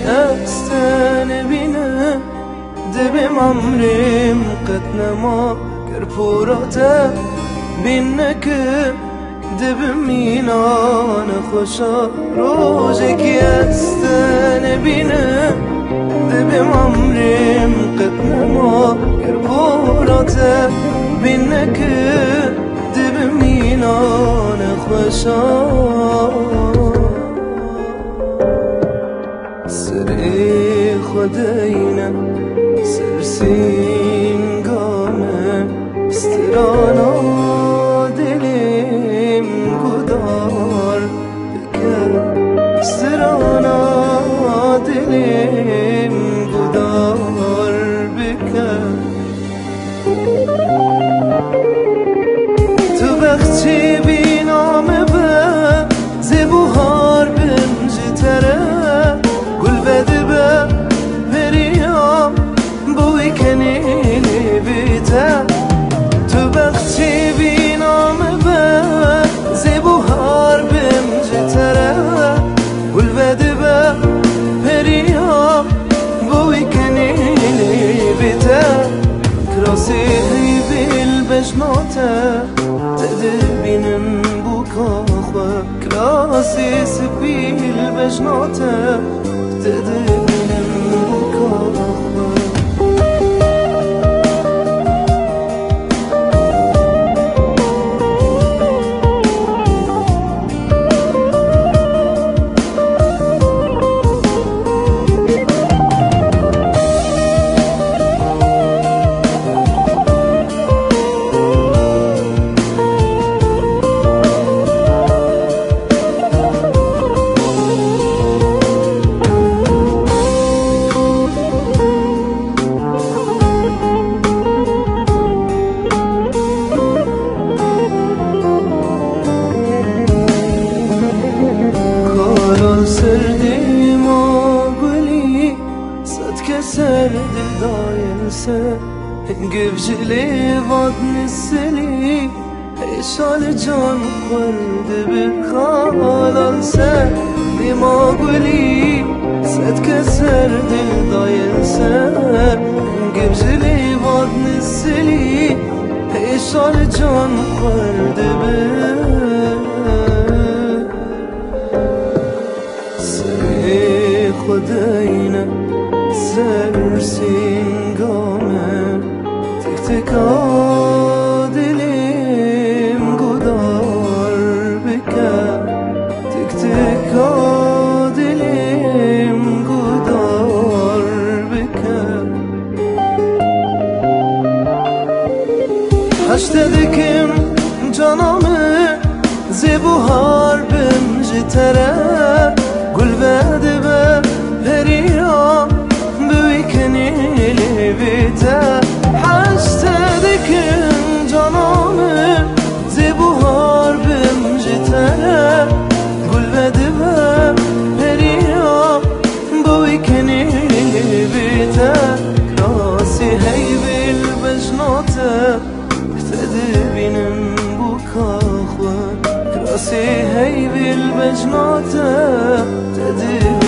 استن بینه دبم عمرم قد نما کرپوراته بینه که دبم مینان خوشا روزه کی استن بینه دبم عمرم قد نما کرپوراته بینه که دبم مینان خوشا سری خداینا سرسین گامه استرانا دلیم گدار بکر استرانا دلیم گدار بکر تو بخچی بینامه به زبوهار بنجی تره گل بده به پریام بوی کنیلی بیته تو بخچی بینامه به زبوهار بنجی تره گل بده به پریام بوی کنیلی بیته کراسی هی بیل بجناته تدبینن بو کاخوه کراسی سبیل بجناته تدبینن بو کاخوه سردیم و گلی صد کسر دل داینسه گفجلی واد نسلی ایشال جان خورده بخالان سردیم و گلی صد کسر دل داینسه گفجلی واد نسلی ایشال جان خورده خداینا سرسین گامه تک تکا دلیم گدار بکر تک تکا دلیم گدار بکر هشته دکم جانامه زبوهار بنجی تره گل بده به پریام بوی کنیلی بیته حشته دکن جانامه زبوهار بمجی تره گل بده به پریام بوی کنیلی بیته کراسی هی بیل بجناته تدبینن بو کاخوه کراسی هی بیل بجناته تدبینن